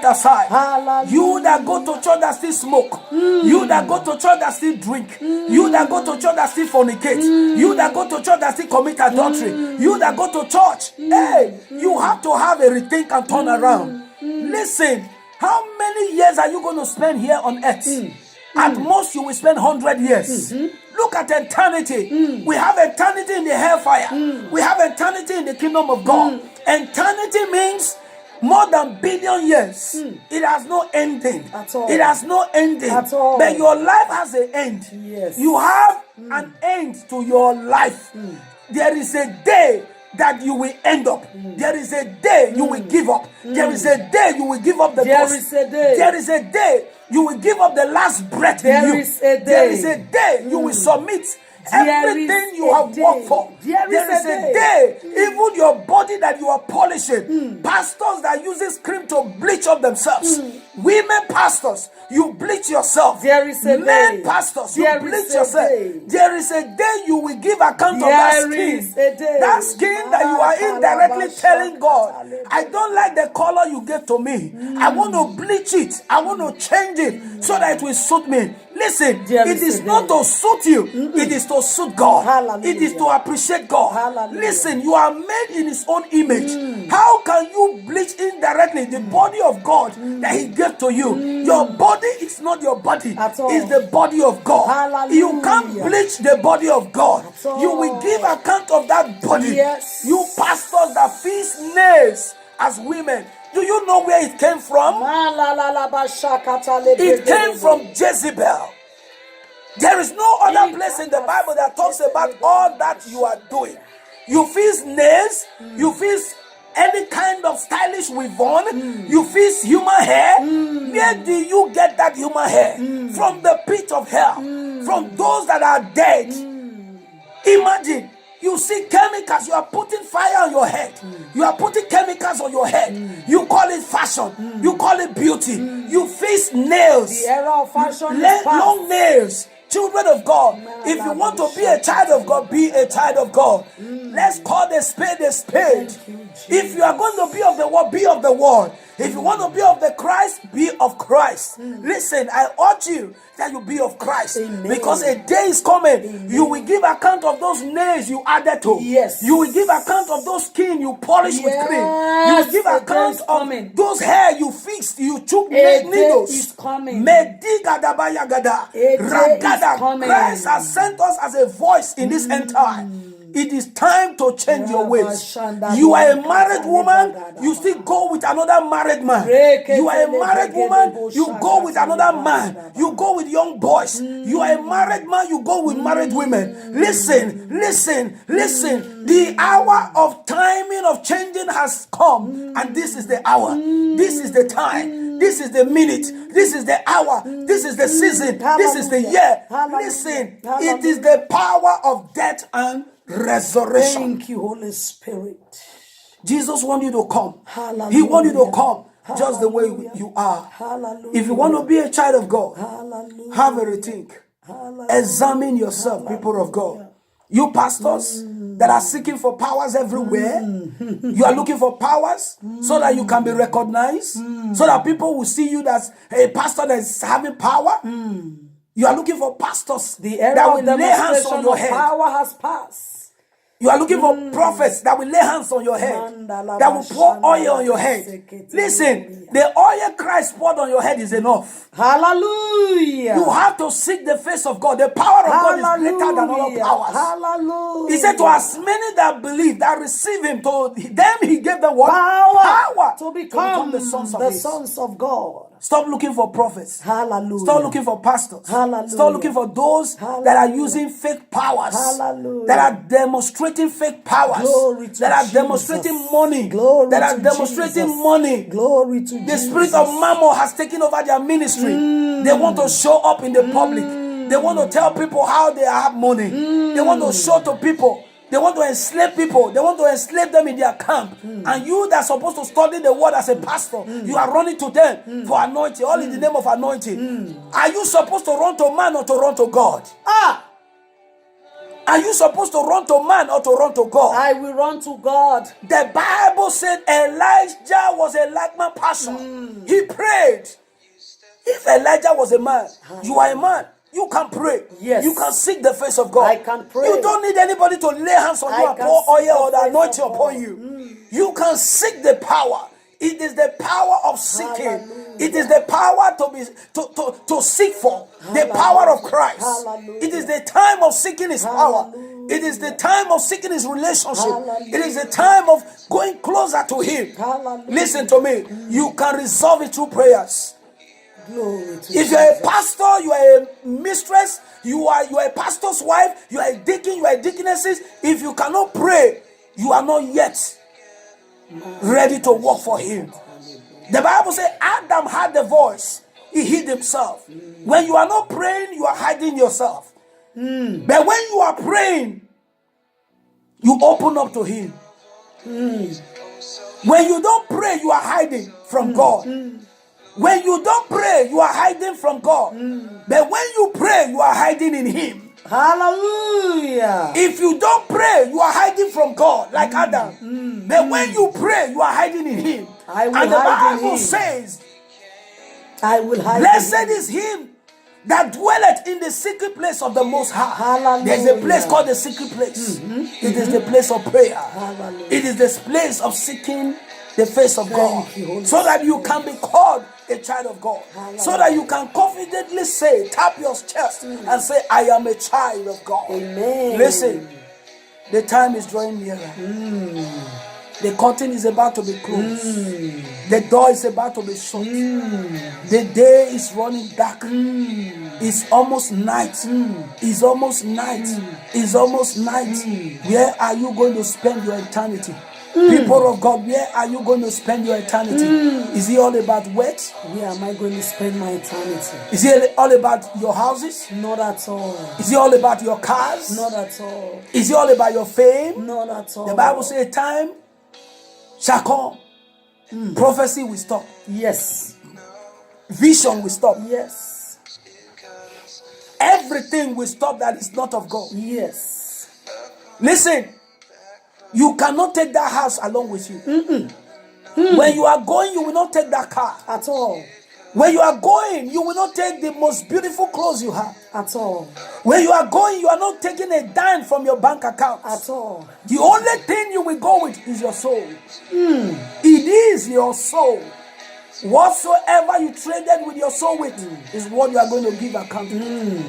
aside. Hallelujah. You that go to church that still smoke. You that go to church that still drink. You that go to church that still fornicate. You that go to church that still commit adultery. You that go to church. Hey, you have to have a rethink and turn around. Listen, how many years are you going to spend here on earth? At most, you will spend 100 years. Look at eternity. We have eternity in the hellfire. We have eternity in the kingdom of God. Eternity means more than billion years. It has no ending. At all. It has no ending. At all. But your life has an end. Yes. You have an end to your life. There is a day that you will end up. There is a day you will give up. There is a day you will give up the There ghost. is a day. There is a day you will give up the last breath in There you. is a day. There is a day you will submit everything you have worked for. There is a day, even your body that you are polishing. Pastors that uses cream to bleach up themselves. Women pastors, you bleach yourself. There is a Men day. pastors, you There bleach is a yourself. day. There is a day you will give account of that There is skin. a day. That skin that you are indirectly telling God, I don't like the color you gave to me. I want to bleach it. I want to change it so that it will suit me. Listen, There it is is a not day. to suit you. It is to suit God. Hallelujah. It is to appreciate God. Hallelujah. Listen, you are made in His own image. How can you bleach indirectly the body of God that He gave to you? Your body is not your body. At all. It's the body of God. Hallelujah. You can't bleach the body of God. At all. You will give account of that body. Yes. You pastors that feast nails as women. Do you know where it came from? It came from Jezebel. There is no other place in the Bible that talks about all that you are doing. You feast nails, you feast any kind of stylish weave-on, you feast human hair. Where do you get that human hair? From the pit of hell, from those that are dead. Imagine. You see chemicals, you are putting fire on your head. You are putting chemicals on your head. You call it fashion. You call it beauty. You feast nails. The era of fashion is past. Long nails. Children of God, if you want to be a child of God, be a child of God. Let's call the spade a spade. If you are going to be of the world, be of the world. If you want to be of the Christ, be of Christ. Listen, I urge you that you be of Christ. Amen. Because a day is coming. You will give account of those nails you added to. Yes. You will give account of those skin you polish with cream. You will give a day account is of coming. those hair you fixed, you took A needles. day is coming. Medigadaba-yagada. A day is Ragada. coming. Christ has sent us as a voice in this end time. It is time to change your ways. You are a married woman, you still go with another married man. You are a married woman, you go with another man. You go with young boys. You are a married man, you go with married women. Listen, listen, listen. The hour of timing of changing has come, and this is the hour. This is the time. This is the minute. This is the hour. This is the season. This is the year. Listen, it is the power of death and resurrection. Thank you, Holy Spirit. Jesus wants you to come. Hallelujah. He wants you to come just the way you are. Hallelujah. If you want to be a child of God, Hallelujah. have a rethink. Hallelujah. Examine yourself, people of God. You pastors that are seeking for powers everywhere, you are looking for powers so that you can be recognized, so that people will see you as a pastor that is having power. You are looking for pastors The era that of will lay hands demonstration on your of head. power has passed. You are looking for prophets that will lay hands on your head, that will pour oil on your head. Listen, the oil Christ poured on your head is enough. Hallelujah. You have to seek the face of God. The power of God is greater than all powers. Hallelujah. He said to as many that believe, that receive him, to them he gave them what? Power to become the sons of the his. sons of God. Stop looking for prophets. Hallelujah. Stop looking for pastors. Hallelujah. Stop looking for those that are using fake powers. Hallelujah. That are demonstrating fake powers. Glory to that are Jesus. demonstrating money. Glory that are to demonstrating Jesus. money. Glory to The Jesus. spirit of mammon has taken over their ministry. They want to show up in the public. They want to tell people how they have money. They want to show to people. They want to enslave people. They want to enslave them in their camp. And you that's supposed to study the word as a pastor, you are running to them for anointing, all in the name of anointing. Are you supposed to run to man or to run to God? Are you supposed to run to man or to run to God? I will run to God. The Bible said Elijah was a like-man person. He prayed. If Elijah was a man, you are a man. You can pray. Yes. You can seek the face of God. I can pray. You don't need anybody to lay hands on you and pour oil or the anointing upon you. You can seek the power. It is the power of seeking. Hallelujah. It is the power to seek for. The power of Christ. Hallelujah. It is the time of seeking His power. Hallelujah. It is the time of seeking His relationship. Hallelujah. It is the time of going closer to Him. Hallelujah. Listen to me. You can resolve it through prayers. Glory to If you are a pastor, you are a mistress, you are a pastor's wife, you are a deacon, you are a deaconesses. If you cannot pray, you are not yet ready to work for Him. The Bible says Adam had the voice. He hid himself. When you are not praying, you are hiding yourself. But when you are praying, you open up to Him. When you don't pray, you are hiding from God. When you don't pray, you are hiding from God. But when you pray, you are hiding in Him. Hallelujah. If you don't pray, you are hiding from God, like Adam. But when you pray, you are hiding in Him. I will And the hide in Bible Him. says, I will hide. blessed is him that dwelleth in the secret place of the Most High. Hallelujah. There's a place called the secret place. It is the place of prayer. Hallelujah. It is the place of seeking the face of God, you, Holy so that you can be called a child of God, so that you can confidently say, tap your chest and say, I am a child of God. Amen. Listen, the time is drawing nearer. The curtain is about to be closed. The door is about to be shut. The day is running dark. It's almost night. It's almost night. It's almost night. Where are you going to spend your eternity? People of God, where are you going to spend your eternity? Is it all about work? Where am I going to spend my eternity? Is it all about your houses? Not at all. Is it all about your cars? Not at all. Is it all about your fame? Not at all. The Bible says time shall come. Prophecy will stop. Yes. Vision will stop. Yes. Everything will stop that is not of God. Yes. Listen, you cannot take that house along with you. When you are going, you will not take that car. At all. When you are going, you will not take the most beautiful clothes you have. At all. When you are going, you are not taking a dime from your bank account. At all. The only thing you will go with is your soul. It is your soul. Whatsoever you traded with your soul with is what you are going to give account to.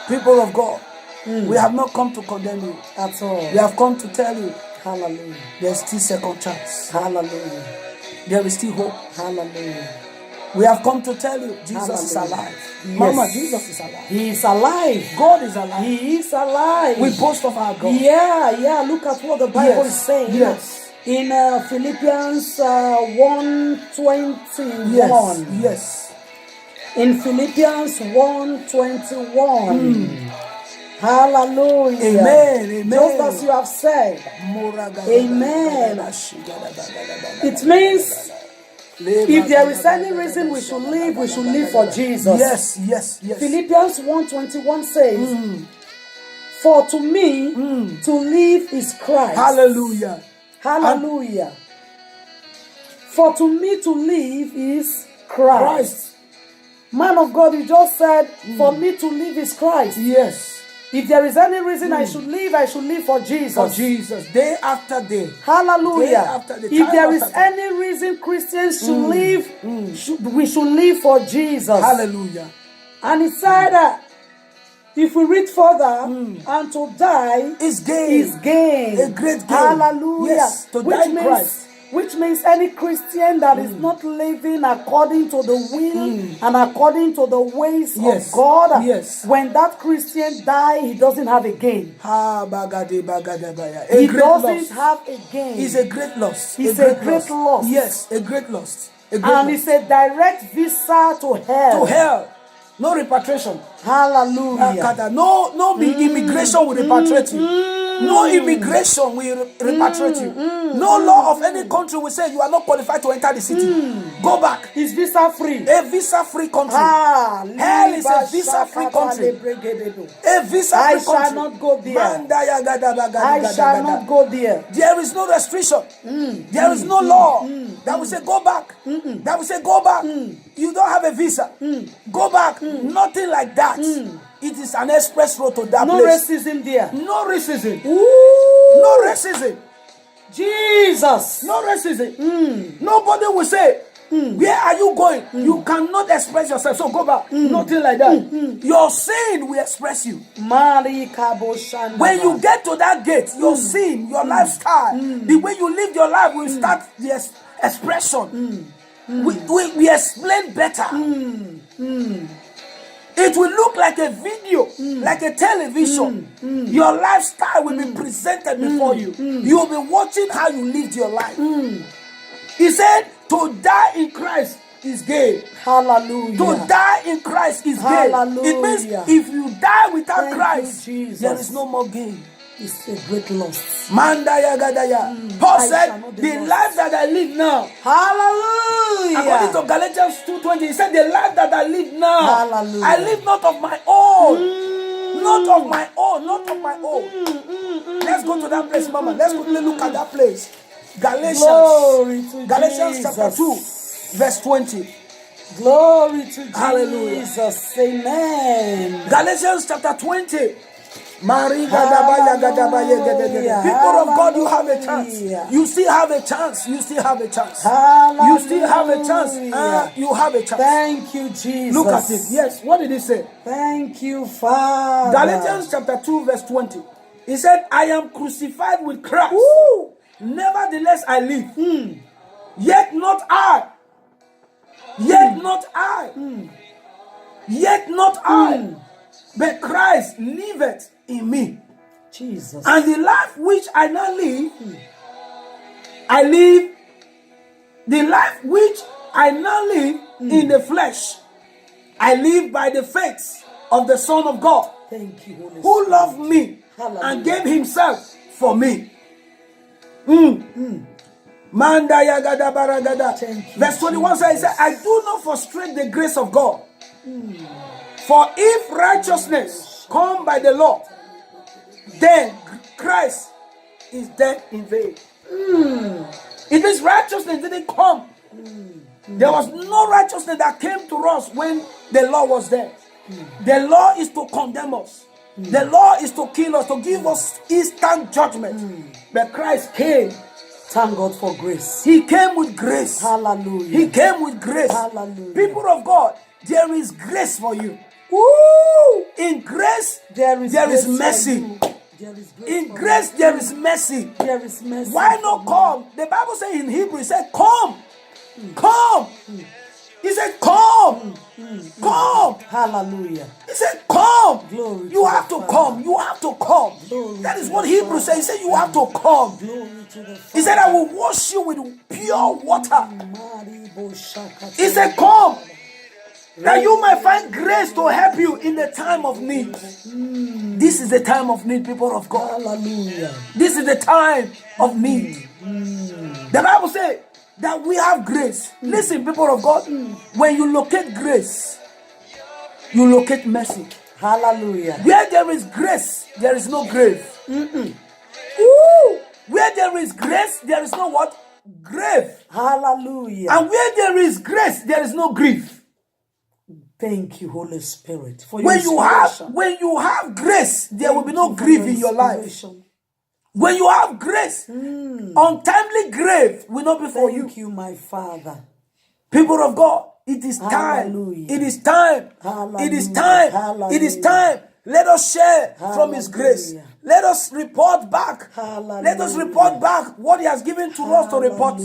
People of God, we have not come to condemn you. At all. We have come to tell you Hallelujah. there's still second chance. Hallelujah. There is still hope. Hallelujah. We have come to tell you Jesus is Hallelujah. alive. Yes. Mama, Jesus is alive. He is alive. God is alive. He is alive. We boast of our God. Yeah. Look at what the Bible is saying. Yes. In Philippians 1:21. Yes. In Philippians 1:21. Hallelujah. Amen. Just as you have said. Amen. It means if there is any reason we should live for Jesus. Yes. Philippians 1:21 says, for to me, to live is Christ. Hallelujah. Hallelujah. For to me to live is Christ. Man of God, you just said, for me to live is Christ. Yes. If there is any reason I should live for Jesus. For Jesus, day after day. Hallelujah. Day after day, If there is time after any reason Christians should live, we should live for Jesus. Hallelujah. And he said that if we read further, and to die is gain. Is gain. A great gain. Hallelujah. Yes, to die in Christ. Which means any Christian that is not living according to the will and according to the ways of God, when that Christian dies, he doesn't have a gain. He doesn't have a gain. It's a great loss. It's a great loss. Yes, a great loss. And it's a direct visa to hell. To hell. No repatriation. Hallelujah. No immigration will repatriate you. No immigration will repatriate you. No law of any country will say you are not qualified to enter the city. Go back. It's visa free. A visa free country. Hell is a visa free country. A visa free country. I shall not go there. I shall not go there. There is no restriction. There is no law that will say go back. That will say go back. You don't have a visa. Go back. Nothing like that. It is an express road to that place. No racism there. No racism. Ooh. No racism. Jesus. No racism. Nobody will say, where are you going? You cannot express yourself, so go back. Nothing like that. Your sin will express you. When you get to that gate, your sin, your lifestyle, the way you live your life will start the expression. We explain better. It will look like a video, like a television. Your lifestyle will be presented before you. You will be watching how you lived your life. He said, to die in Christ is gain. Hallelujah. To die in Christ is gain. Hallelujah. It means if you die without Thank Christ, you, there is no more gain. It's a great loss. Mandaya gadaya. Paul said, the life that I live now. Hallelujah. According to Galatians 2:20, he said, the life that I live now, Hallelujah. I live not of my own. Not of my own. Not of my own. Let's go to that place, Mama. Let's quickly look at that place. Galatians chapter 2, verse 20. Glory to Hallelujah. Jesus. Amen. Galatians chapter 20. People of God, you have a chance. You still have a chance. You still have a chance. Hallelujah. You still have a chance. You have a chance. Thank you, Jesus. Look at it. Yes. What did he say? Thank you, Father. Galatians chapter 2, verse 20. He said, I am crucified with Christ. Woo. Nevertheless, I live. Yet not I. Yet not I. Yet not I. But Christ liveth in me. Jesus. And the life which I now live, I live. The life which I now live in the flesh, I live by the faith of the Son of God. Thank you, Holy Spirit. Who loved me Hallelujah. and gave himself for me. Mandaya gada baragada. Verse 21 says, I do not frustrate the grace of God. For if righteousness come by the law, then Christ is dead in vain. If his righteousness didn't come, there was no righteousness that came to us when the law was there. The law is to condemn us. The law is to kill us, to give us instant judgment. But Christ came. Thank God for grace. He came with grace. Hallelujah. He came with grace. Hallelujah. People of God, there is grace for you. Woo! In grace, there is mercy. In grace, there is mercy. There is mercy. Why not come? The Bible says in Hebrew, it said, come. Come. He said, come. Come. Hallelujah. He said, come. Glory you have to come. You have to come. Glory that is what Hebrew says. He said, you have to come. Glory to the he said, I will wash you with pure water. He said, come. That you might find grace to help you in the time of need. This is the time of need, people of God. Hallelujah. This is the time of need. The Bible says that we have grace. Listen, people of God, when you locate grace, you locate mercy. Hallelujah. Where there is grace, there is no grave. Where there is grace, there is no what? Grave. Hallelujah. And where there is grace, there is no grief. Thank you, Holy Spirit, for when you have grace, there will be no grief in your life. When you have grace, untimely grave will not be for you. Thank you, my Father. People of God, it is time. Hallelujah. It is time. Hallelujah. It is time. Hallelujah. It is time. Let us share from His grace. Let us report back. Hallelujah. Let us report back what He has given to us to report.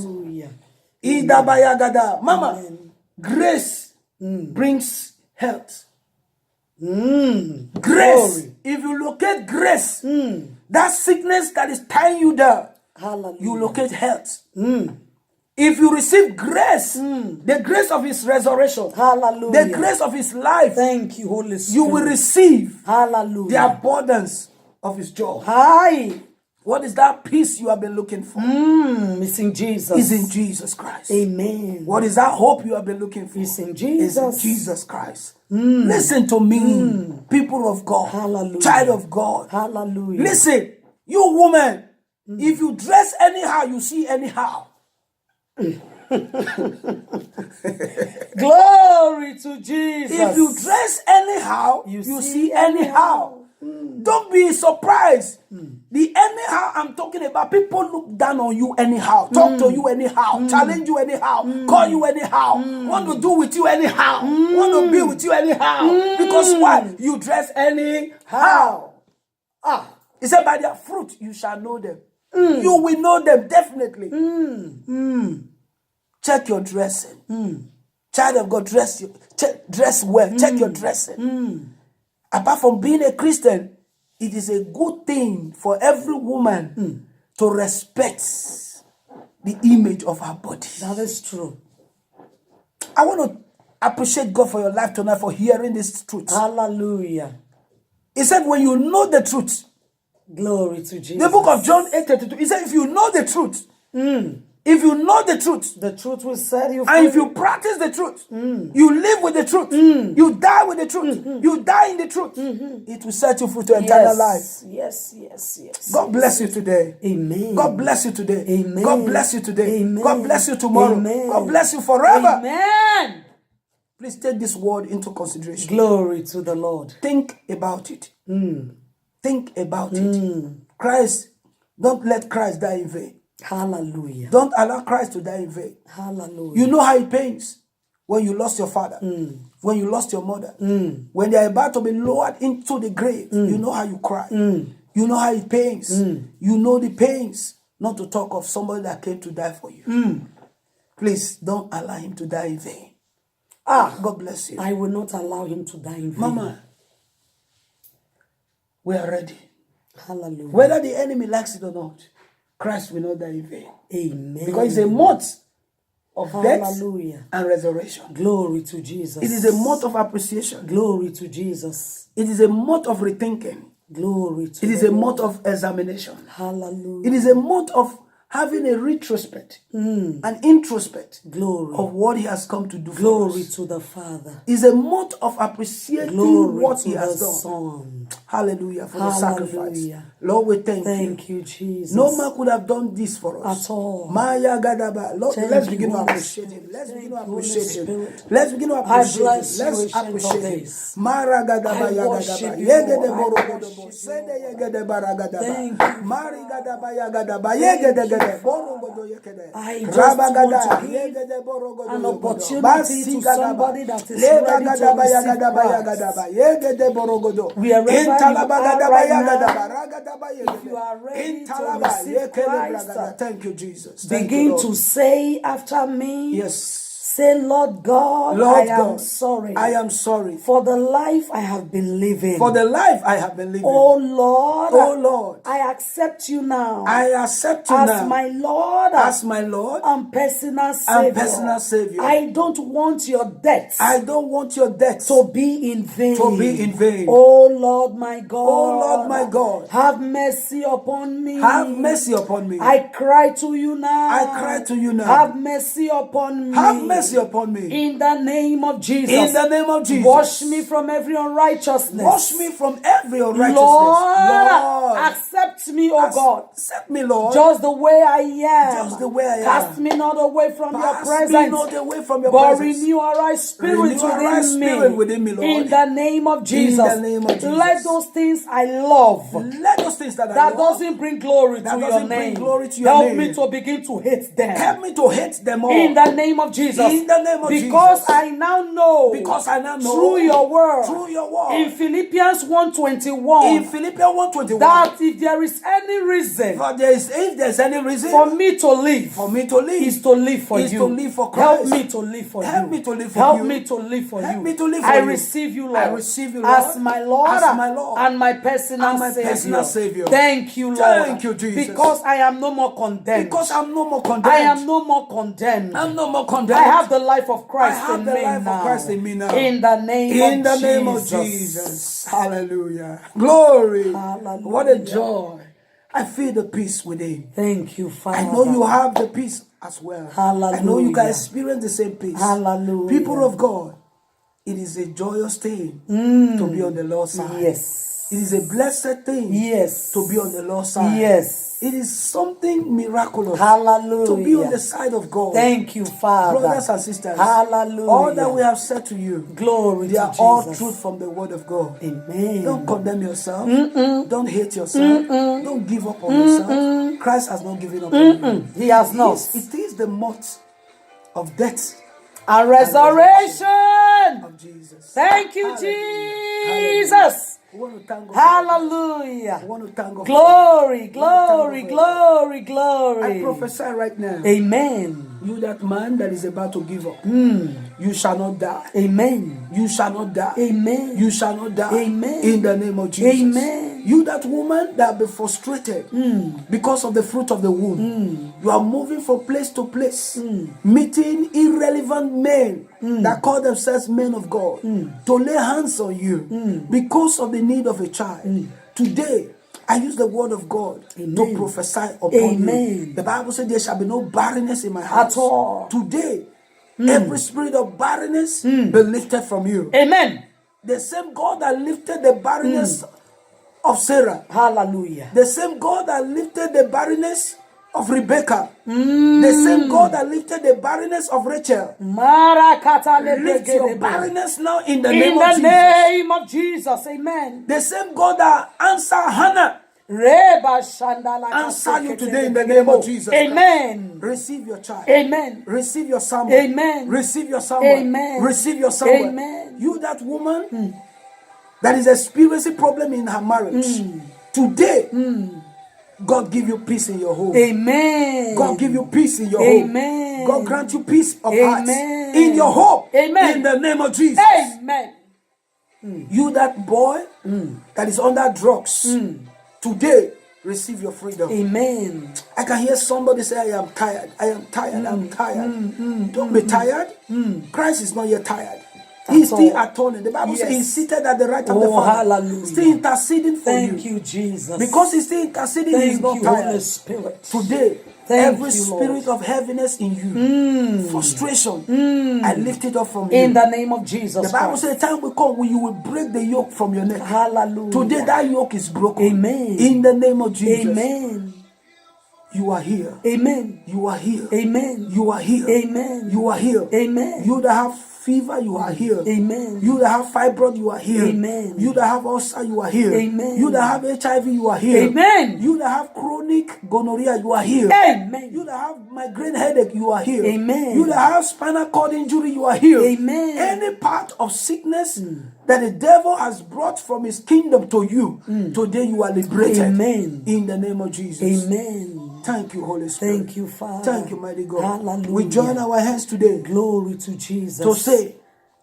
Mama, grace brings health. Grace. Glory. If you locate grace, that sickness that is tying you down, you locate health. If you receive grace, the grace of His resurrection, the grace of His life, thank you, Holy Spirit. you will receive the abundance of his joy. Aye. What is that peace you have been looking for? It's in Jesus. It's in Jesus Christ. Amen. What is that hope you have been looking for? It's in Jesus. It's in Jesus Christ. Listen to me, people of God, Hallelujah. child of God. Hallelujah. Listen, you woman, if you dress anyhow, you see anyhow. Glory to Jesus. If you dress anyhow, you see anyhow. Don't be surprised. The anyhow I'm talking about, people look down on you anyhow, talk to you anyhow, challenge you anyhow, call you anyhow, want to do with you anyhow, want to be with you anyhow. Because why? You dress anyhow. He said, by their fruit you shall know them. You will know them definitely. Check your dressing. Child of God, dress well. Check your dressing. Apart from being a Christian, it is a good thing for every woman to respect the image of her body. That is true. I want to appreciate God for your life tonight, for hearing this truth. Hallelujah. He said, when you know the truth, glory to Jesus. The book of John 8:32, he said, if you know the truth, if you know the truth will set you free. And if you practice the truth, you live with the truth, you die with the truth, you die in the truth, it will set you free to eternal life. Yes. God bless you today. Amen. God bless you today. Amen. God bless you today. Amen. God bless you tomorrow. Amen. God bless you forever. Amen. Please take this word into consideration. Glory to the Lord. Think about it. Think about it. Christ, don't let Christ die in vain. Hallelujah. Don't allow Christ to die in vain. Hallelujah. You know how it pains when you lost your father, when you lost your mother, when they are about to be lowered into the grave. You know how you cry. You know how it pains. You know the pains, not to talk of somebody that came to die for you. Please don't allow him to die in vain. God bless you. I will not allow him to die in vain. Mama, we are ready. Hallelujah. Whether the enemy likes it or not, Christ will not die in vain. Amen. Because it's a month of death and resurrection. Glory to Jesus. It is a month of appreciation. Glory to Jesus. It is a month of rethinking. Glory to It is a month of examination. Hallelujah. It is a month of having a retrospect, an introspect of what he has come to do for us. Glory to the Father. It's a month of appreciating what he has done. Son. Hallelujah for the sacrifice. Lord, we thank you. Thank you, Jesus. No man could have done this for us. At all. Maya Gadaba. Lord, let's begin to appreciate him. Let's begin to appreciate him. Let's begin to appreciate him. Let's appreciate him. Mara Gadaba Yagadaba. Yegede Borogodobo. Sede Yegede Baragadaba. Mari Gadaba Yagadaba. Yegede Borogodo Yekede. I just want to give an opportunity to somebody that is ready to receive Christ. Wherever you are right now, if you are ready to receive Christ, thank you, Jesus. Begin to say after me. Yes. Say, Lord God, I am sorry. I am sorry for the life I have been living. For the life I have been living. Oh Lord. Oh Lord. I accept you now. I accept you as now. my Lord. As my Lord. And personal Savior. And personal Savior. I don't want your death. I don't want your death to be in vain. To be in vain. Oh Lord my God. Oh Lord my God. Have mercy upon me. Have mercy upon me. I cry to you now. I cry to you now. Have mercy upon me. Have mercy upon me. In the name of Jesus. In the name of Jesus. Wash me from every unrighteousness. Wash me from every unrighteousness. Lord, accept me, O God. Accept me, Lord. Just the way I am. Just the way I am. Cast me not away from your presence. Me not away from your but presence. Renew a right spirit within me, Lord. In the name of Jesus. In the name of Jesus. Let those things I love. Let those things that I love. doesn't bring glory to your name. Help me to begin to hate them. Help me to hate them all. In the name of Jesus. In the name of because Jesus. I now know. Because I now know. Through your word. Through your word. In Philippians 1:21. In Philippians 1:21. That if there is any reason. If there's any reason. For me to live. For me to live. Is to live for is you. To live for Christ. Help me to live for you. Help me to live for Help you. me to live for Help you. me to live for I you. receive you, Lord. I receive you, Lord. As my Lord. As my Lord. And my personal Savior. Thank you, Lord. Thank you, Jesus. Because I am no more condemned. Because I'm no more condemned. I am no more condemned. I'm no more condemned. I have the life of Christ I have in the me life now. of Christ in me now. In the name of Jesus. Hallelujah. Glory. Hallelujah. What a joy. I feel the peace within. Thank you, Father. I know you have the peace as well. Hallelujah. I know you can experience the same peace. Hallelujah. People of God, it is a joyous thing to be on the Lord's side. Yes. It is a blessed thing to be on the Lord's side. Yes. It is something miraculous Hallelujah. to be on the side of God. Thank you, Father. Brothers and sisters, hallelujah. All that we have said to you, glory they to are Jesus. all truth from the word of God. Amen. Don't condemn yourself. Don't hate yourself. Don't give up on yourself. Christ has not given up on you. He has not. It is the month of death and resurrection of Jesus. Thank you, Hallelujah. Jesus. We want to thank God. Hallelujah. We want to thank God. Glory, glory, glory, glory. I prophesy right now. Amen. You, that man that is about to give up, you shall not die. Amen. You shall not die. Amen. You shall not die. Amen. In the name of Jesus. Amen. You, that woman that be frustrated because of the fruit of the womb. You are moving from place to place, meeting irrelevant men that call themselves men of God to lay hands on you because of the need of a child. Today, I use the word of God to prophesy upon you. The Bible said there shall be no barrenness in my house. At all. Today, every spirit of barrenness be lifted from you. Amen. The same God that lifted the barrenness of Sarah. Hallelujah. The same God that lifted the barrenness of Rebecca. The same God that lifted the barrenness of Rachel. Lift your barrenness now in the name of Jesus. In the name of Jesus. Amen. The same God that answered Hannah. Answer you today in the name of Jesus. Amen. Receive your child. Amen. Receive your someone. Amen. Receive your someone. Amen. Receive your someone. Amen. You, that woman that is experiencing problem in her marriage. Today, God give you peace in your home. Amen. God give you peace in your Amen. home. God grant you peace of heart in your home. Amen. In the name of Jesus. Amen. You, that boy that is under drugs. Today, receive your freedom. Amen. I can hear somebody say, I am tired. I am tired. I'm tired. Don't be tired. Christ is not yet tired. He's still atoning. The Bible says he's seated at the right of the Father. Hallelujah. Still interceding for you. Thank you, Jesus. Because he's still interceding, he's not tired. Holy Spirit. Today, every spirit of heaviness in you, frustration, I lift it up from you. In the name of Jesus. The Bible says the time will come when you will break the yoke from your neck. Hallelujah. Today that yoke is broken. Amen. In the name of Jesus. Amen. You are here. Amen. You are here. Amen. You are here. Amen. You are here. Amen. You that have fever, you are here. Amen. You that have fibroid, you are here. Amen. You that have ulcer, you are here. Amen. You that have HIV, you are here. Amen. You that have chronic gonorrhea, you are here. Amen. You that have migraine headache, you are here. Amen. You that have spinal cord injury, you are here. Amen. Any part of sickness that the devil has brought from his kingdom to you, today you are liberated. Amen. In the name of Jesus. Amen. Thank you, Holy Spirit. Thank you, Father. Thank you, mighty God. Hallelujah. We join our hands today. Glory to Jesus. To say,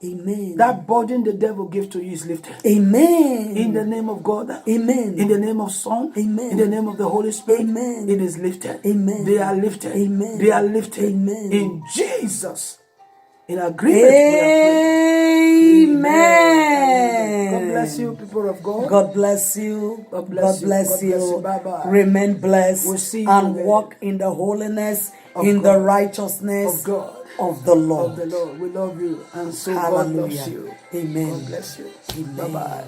amen. That burden the devil gave to you is lifted. Amen. In the name of God. Amen. In the name of Son. Amen. In the name of the Holy Spirit. Amen. It is lifted. Amen. They are lifted. Amen. They are lifted. Amen. In Jesus. In agreement. Amen. God bless you, people of God. God bless you. God bless you. God bless you. Bye-bye. Remain blessed. We'll see you and again. Walk in the holiness, in the righteousness of God. Of the Lord. Of the Lord. We love you. And so Hallelujah. God loves you. Amen. God bless you. Bye-bye.